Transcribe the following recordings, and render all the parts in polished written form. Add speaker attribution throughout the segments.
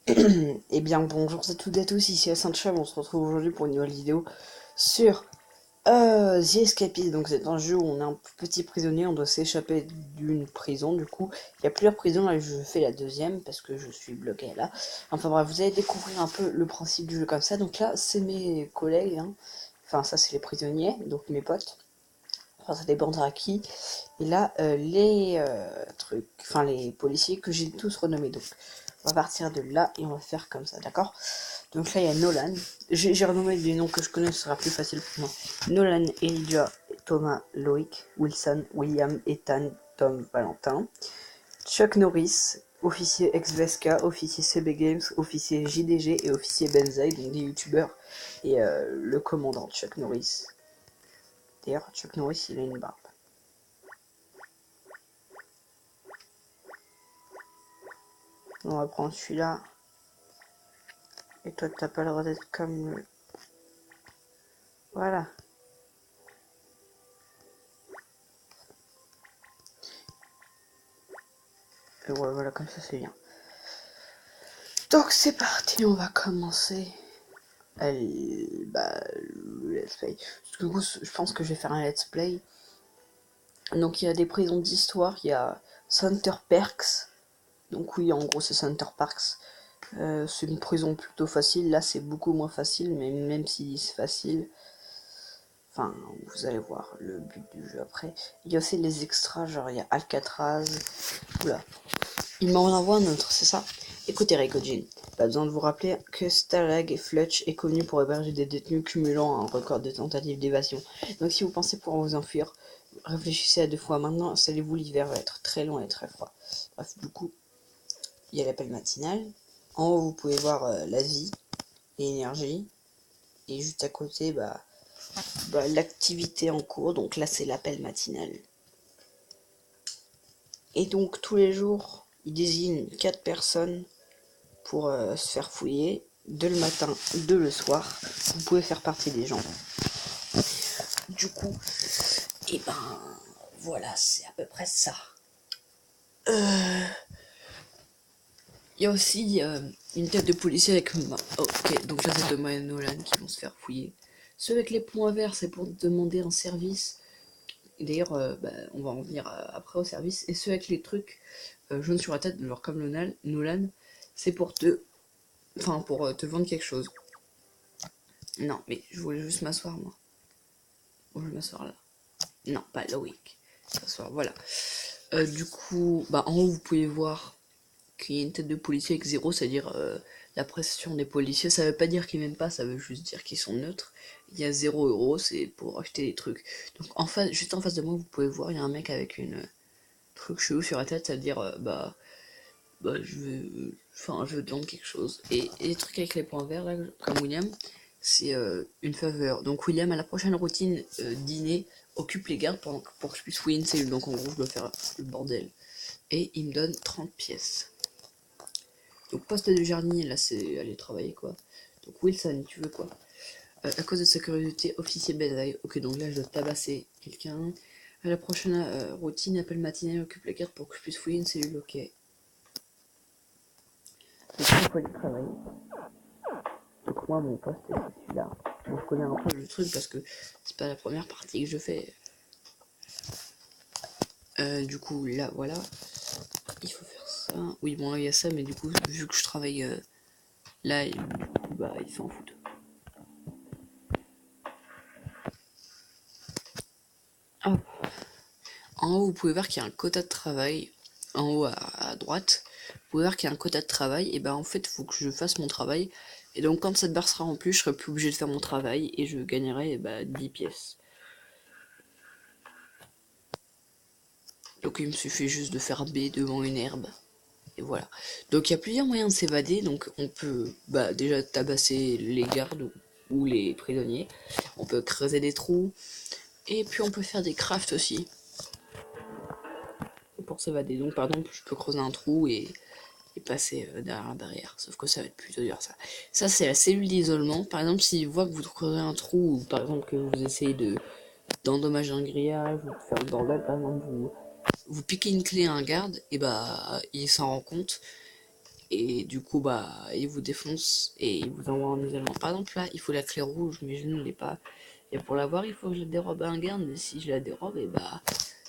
Speaker 1: Eh bien bonjour à toutes et à tous, ici à Saint-Cham, on se retrouve aujourd'hui pour une nouvelle vidéo sur The Escapist. Donc c'est un jeu où on est un petit prisonnier, on doit s'échapper d'une prison. Du coup, il y a plusieurs prisons et je fais la deuxième parce que je suis bloqué là. Enfin bref, vous allez découvrir un peu le principe du jeu comme ça. Donc là, c'est mes collègues, hein. Enfin ça c'est les prisonniers, donc mes potes. Enfin ça dépendra à qui. Et là, les policiers que j'ai tous renommés. Donc on va partir de là et on va faire comme ça, d'accord? Donc là, il y a Nolan. J'ai renommé des noms que je connais, ce sera plus facile pour moi. Nolan, Elijah, Thomas, Loïc, Wilson, William, Ethan, Tom, Valentin. Chuck Norris, officier ex-Vesca, officier CB Games, officier JDG et officier Benzaï, donc des youtubeurs. Et le commandant Chuck Norris. D'ailleurs, Chuck Norris, il a une barbe. On va prendre celui-là. Et toi, t'as pas le droit d'être comme... Voilà. Et ouais, voilà, comme ça, c'est bien. Donc c'est parti, on va commencer le let's play. Du coup, je pense que je vais faire un let's play. Donc il y a des prisons d'histoire, il y a Center Perks. Donc oui, en gros c'est Center Parks. C'est une prison plutôt facile. Là c'est beaucoup moins facile, mais même si c'est facile, enfin vous allez voir le but du jeu après. Il y a aussi les extras, genre il y a Alcatraz. Oula, il m'en envoie un autre, c'est ça? Écoutez Raikojin, pas besoin de vous rappeler que Stalag Flutch est connu pour héberger des détenus cumulant un record de tentatives d'évasion. Donc si vous pensez pouvoir vous enfuir, réfléchissez à deux fois. Maintenant, installez-vous, l'hiver va être très long et très froid. Bref, du coup, il y a l'appel matinal. En haut, vous pouvez voir la vie et l'énergie. Et juste à côté, l'activité en cours. Donc là, c'est l'appel matinal. Et donc, tous les jours, il désigne 4 personnes pour se faire fouiller de le matin, de le soir. Vous pouvez faire partie des gens. Du coup, et voilà, c'est à peu près ça. Il y a aussi une tête de policier avec... Ok, donc là c'est Thomas et Nolan qui vont se faire fouiller. Ceux avec les points verts, c'est pour demander un service. D'ailleurs, on va en venir après au service. Et ceux avec les trucs jaunes sur la tête, genre comme Nolan, c'est pour te... Enfin, pour te vendre quelque chose. Non, mais je voulais juste m'asseoir, moi. Où je vais m'asseoir là. Non, pas Loïc. S'asseoir, voilà. Du coup, en haut, vous pouvez voir qu'il y a une tête de policier avec 0, c'est-à-dire la pression des policiers. Ça veut pas dire qu'ils m'aiment pas, ça veut juste dire qu'ils sont neutres. Il y a 0 €, c'est pour acheter des trucs. Donc en face, juste en face de moi, vous pouvez voir, il y a un mec avec une truc chelou sur la tête, c'est-à-dire je veux te vendre quelque chose. Et les trucs avec les points verts, là, comme William, c'est une faveur. Donc William, à la prochaine routine dîner, occupe les gardes pour que je puisse fouiller une cellule. Donc en gros, je dois faire le bordel. Et il me donne 30 pièces. Donc poste de jardinier, là c'est aller travailler quoi. Donc Wilson, tu veux quoi? À cause de sa curiosité, officier Benzaï. Ok, donc là je dois tabasser quelqu'un. À la prochaine routine, appel matinal, occupe la carte pour que je puisse fouiller une cellule. Ok. Donc il faut aller travailler. Donc moi mon poste c'est celui-là. Bon, je connais un peu le truc parce que c'est pas la première partie que je fais. Du coup là voilà. Il faut faire ça. Oui bon là il y a ça, mais du coup vu que je travaille là, du coup, ils s'en foutent. Ah. En haut, vous pouvez voir qu'il y a un quota de travail. En haut à droite, vous pouvez voir qu'il y a un quota de travail. Et en fait, il faut que je fasse mon travail. Et donc, quand cette barre sera remplie, je serai plus obligé de faire mon travail et je gagnerai 10 pièces. Donc, il me suffit juste de faire B devant une herbe. Et voilà. Donc, il y a plusieurs moyens de s'évader. Donc, on peut déjà tabasser les gardes ou les prisonniers. On peut creuser des trous. Et puis, on peut faire des crafts aussi pour s'évader. Donc, par exemple, je peux creuser un trou et passer derrière la barrière. Sauf que ça va être plutôt dur ça. Ça c'est la cellule d'isolement. Par exemple, s'il voit que vous creusez un trou, ou par exemple que vous essayez d'endommager un grillage, ou de faire le bordel, par exemple, vous piquez une clé à un garde, et il s'en rend compte. Et du coup, bah, il vous défonce et il vous envoie en isolement. Par exemple, là, il faut la clé rouge, mais je ne l'ai pas. Et pour l'avoir, il faut que je la dérobe à un garde. Et si je la dérobe, et bah,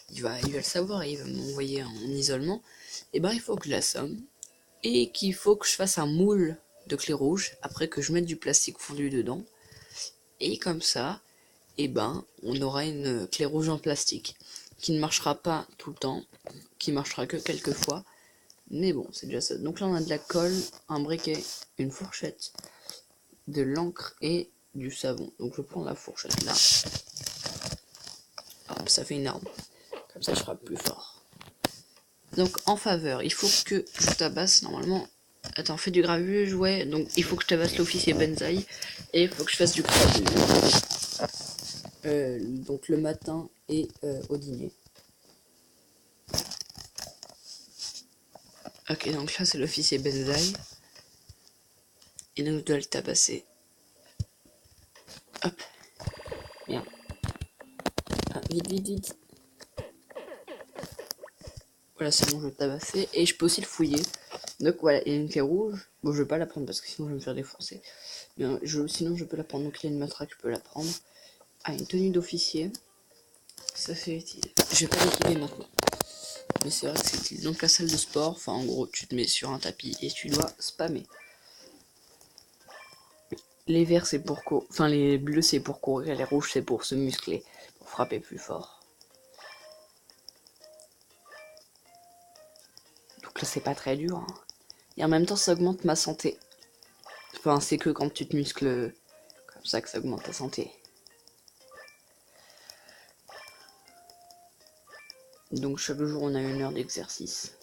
Speaker 1: il va le savoir et il va m'envoyer en isolement. Et bah, il faut que je l'assomme. Et qu'il faut que je fasse un moule de clé rouge. Après que je mette du plastique fondu dedans. Et comme ça, et ben, on aura une clé rouge en plastique. Qui ne marchera pas tout le temps. Qui marchera que quelques fois. Mais bon, c'est déjà ça. Donc là, on a de la colle, un briquet, une fourchette, de l'encre et du savon. Donc je prends la fourchette là. Hop, ça fait une arme. Comme ça, je frappe plus fort. Donc en faveur, il faut que je tabasse normalement. Attends, fais du gravuge, ouais. Donc il faut que je tabasse l'officier Benzaï. Et il faut que je fasse du gravuge. Donc le matin et au dîner. Ok, donc là c'est l'officier Benzaï. Et donc je dois le tabasser. Hop. Merde. Ah, vite, vite, vite. Voilà, c'est bon, je vais le tabasser. Et je peux aussi le fouiller. Donc voilà, il y a une clé rouge. Bon, je vais pas la prendre parce que sinon je vais me faire défoncer. Mais sinon je peux la prendre. Donc il y a une matraque, je peux la prendre. Ah, une tenue d'officier. Ça c'est utile. Je vais pas l'équiper maintenant. Mais c'est vrai que c'est utile. Donc la salle de sport, enfin en gros, tu te mets sur un tapis et tu dois spammer. Les verts c'est pour courir. Enfin les bleus c'est pour courir, les rouges c'est pour se muscler. Pour frapper plus fort. Donc là c'est pas très dur. Hein. Et en même temps ça augmente ma santé. Enfin c'est que quand tu te muscles comme ça que ça augmente ta santé. Donc chaque jour on a 1 heure d'exercice.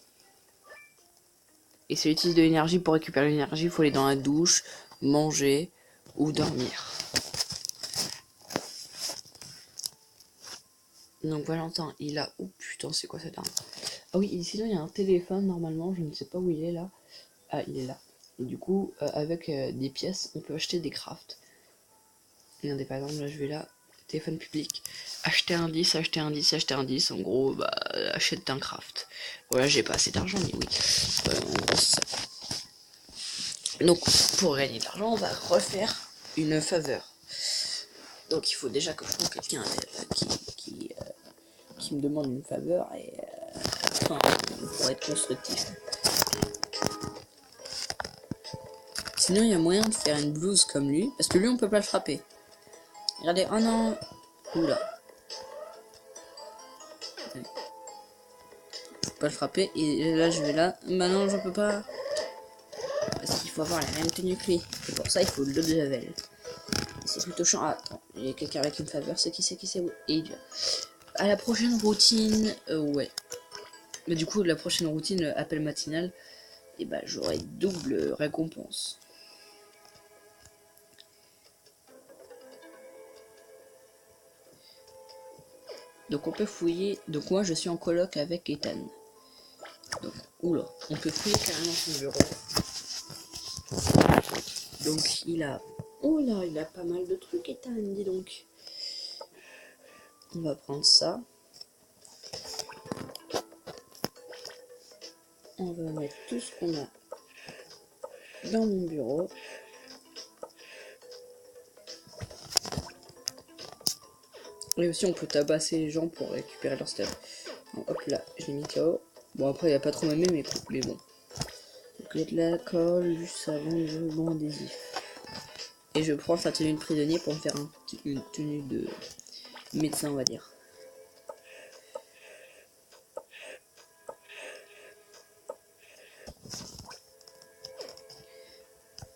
Speaker 1: Et si on utilise de l'énergie pour récupérer l'énergie, il faut aller dans la douche, manger ou dormir. Donc Valentin, il a... Oh putain, c'est quoi cette arme? Ah oui, sinon il y a un téléphone normalement, je ne sais pas où il est là. Ah, il est là. Et du coup, avec des pièces, on peut acheter des crafts. Regardez, par exemple, là je vais là, téléphone public. Acheter un 10, acheter un 10, acheter un 10. En gros, bah, achète un craft. Voilà, j'ai pas assez d'argent, mais oui. En gros, c'est ça. Donc, pour gagner de l'argent, on va refaire une faveur. Donc, il faut déjà que je trouve quelqu'un qui me demande une faveur et enfin, pour être constructif. Sinon, il y a moyen de faire une blouse comme lui, parce que lui, on peut pas le frapper. Regardez, oh non, oula. Je peux pas le frapper et là, je vais là. Bah non, je peux pas. Parce qu'il faut avoir la même tenue que lui. Et pour ça, il faut le 2 de level. C'est plutôt chiant. Ah, attends, il y a quelqu'un avec une faveur, c'est qui c'est et il vient. À la prochaine routine, ouais. Mais du coup, la prochaine routine, appel matinal, et bah j'aurai double récompense. Donc on peut fouiller. Donc moi je suis en coloc avec Ethan. Donc oula, on peut fouiller carrément son bureau. Donc il a... Oula, il a pas mal de trucs Ethan, dis donc. On va prendre ça. On va mettre tout ce qu'on a dans mon bureau. Et aussi on peut tabasser les gens pour récupérer leur stuff. Bon, hop là, je l'ai mis KO. Bon après il n'y a pas trop même mais bon. Donc il y a de la colle, du savon, du ruban adhésif. Et je prends sa tenue de prisonnier pour me faire une tenue de médecin on va dire.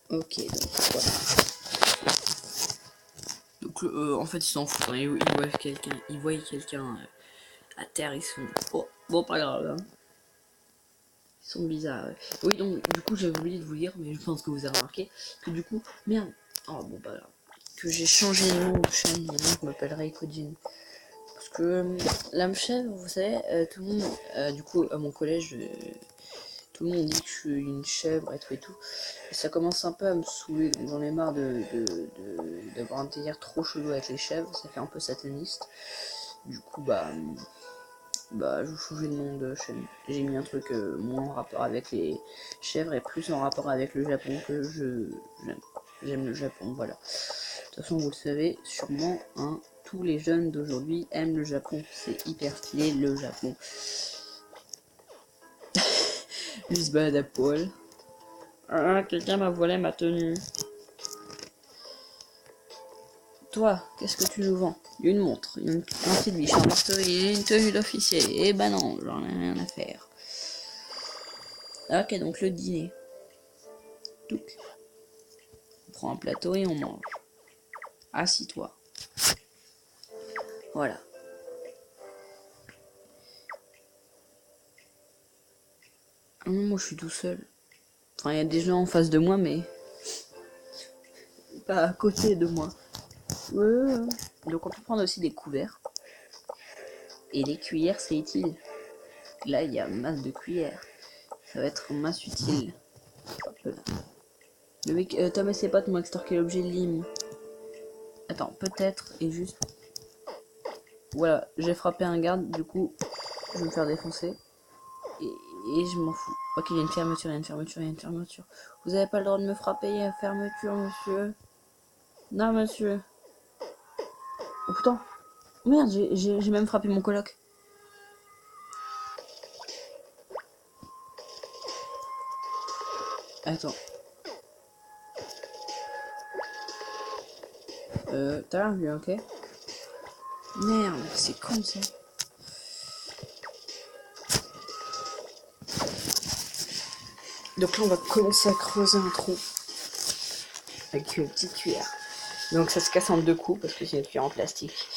Speaker 1: Ok, donc voilà. Donc en fait ils s'en foutent, hein. Ils voient quelqu'un à terre, ils sont... Oh, bon pas grave, hein. Ils sont bizarres. Ouais. Oui donc du coup j'avais oublié de vous dire, mais je pense que vous avez remarqué, que du coup, merde, oh bon pas grave, que j'ai changé de nom de chaîne, maintenant je m'appellerai Codine. Parce que l'âme chèvre, vous savez, tout le monde, du coup à mon collège, tout le monde dit que je suis une chèvre et tout et tout. Et ça commence un peu à me saouler, donc j'en ai marre d'avoir un délire trop chelou avec les chèvres, ça fait un peu sataniste. Du coup, bah, bah je changeais de nom de chaîne. J'ai mis un truc moins en rapport avec les chèvres et plus en rapport avec le Japon que j'aime le Japon, voilà. De toute façon vous le savez sûrement, hein, tous les jeunes d'aujourd'hui aiment le Japon, c'est hyper stylé le Japon. Lui se balade à poil. Ah, quelqu'un m'a volé ma tenue. Toi, qu'est-ce que tu nous vends? Une montre, un petit biche, un marteau, une tenue d'officier. Eh ben non, j'en ai rien à faire. Ok, donc le dîner. Touc. On prend un plateau et on mange. Assis-toi. Voilà. Ah non, moi je suis tout seul. Enfin, il y a des gens en face de moi, mais pas à côté de moi. Ouais. Donc on peut prendre aussi des couverts. Et les cuillères, c'est utile. Là, il y a masse de cuillères. Ça va être masse utile. Hop là. Le mec, Tom et ses potes m'ont extorqué l'objet de Lim. Attends, peut-être, et juste... Voilà, j'ai frappé un garde, du coup, je vais me faire défoncer. Et je m'en fous. Ok, il y a une fermeture, il y a une fermeture, il y a une fermeture. Vous avez pas le droit de me frapper, il y a une fermeture, monsieur. Non, monsieur. Oh putain. Merde, j'ai même frappé mon coloc. Attends. T'as l'air vu, ok. Merde, c'est con ça. Donc là, on va commencer à creuser un trou. Avec une petite cuillère. Donc ça se casse en deux coups parce que c'est une cuillère en plastique.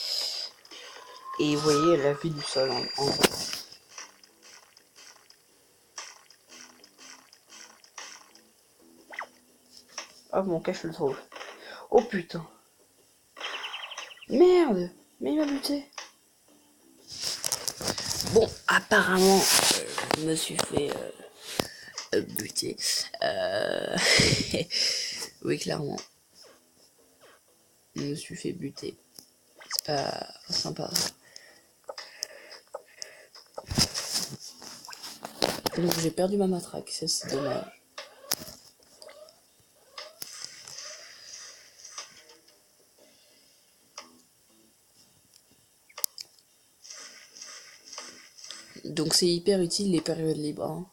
Speaker 1: Et vous voyez la vue du sol en gros. Hop, mon cache le trouve. Oh putain. Merde. Mais il m'a buté. Bon, apparemment, je me suis fait buter. Oui, clairement. Je me suis fait buter. C'est pas sympa. Donc j'ai perdu ma matraque, ça c'est dommage. Donc c'est hyper utile les périodes libres. Hein.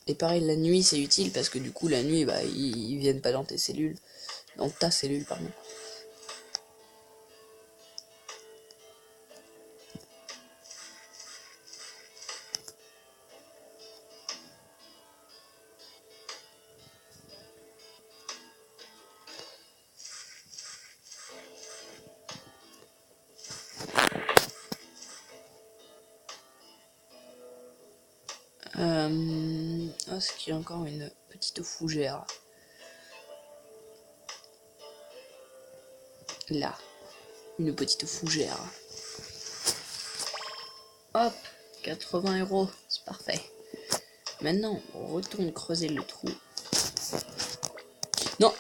Speaker 1: Et pareil, la nuit c'est utile parce que du coup la nuit, bah ils viennent pas dans tes cellules. Dans ta cellule, pardon. Est-ce qu'il y a encore une petite fougère? Là. Une petite fougère. Hop, 80 €, c'est parfait. Maintenant, on retourne creuser le trou. Non.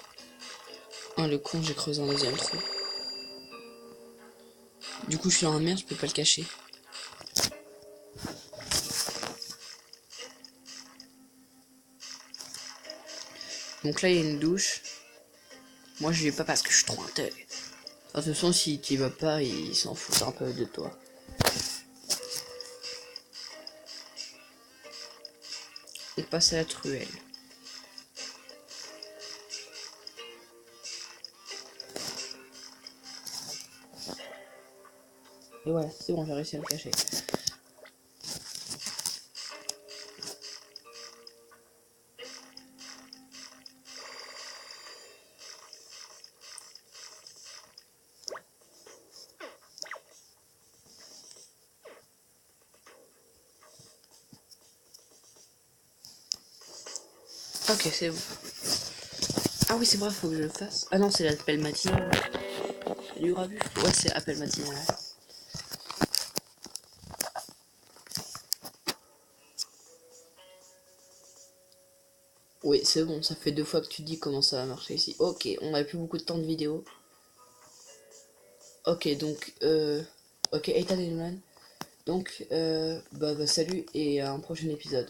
Speaker 1: Ah, le con, j'ai creusé un deuxième trou. Du coup, je suis dans la merde, je peux pas le cacher. Donc là, il y a une douche. Moi, je vais pas parce que je suis trop intègre. De toute façon, si tu y vas pas, ils s'en foutent un peu de toi. On passe à la truelle. Et voilà, c'est bon, j'ai réussi à le cacher. Ok, c'est bon. Ah oui, c'est vrai, faut que je le fasse. Ah non, c'est l'appel matinal. Du rabu. Ouais, c'est appel matinal. Oui, c'est bon, ça fait 2 fois que tu dis comment ça va marcher ici. Ok, on n'a plus beaucoup de temps de vidéo. Ok, donc, Ok, Ethan et Nolan. Donc, salut et à un prochain épisode.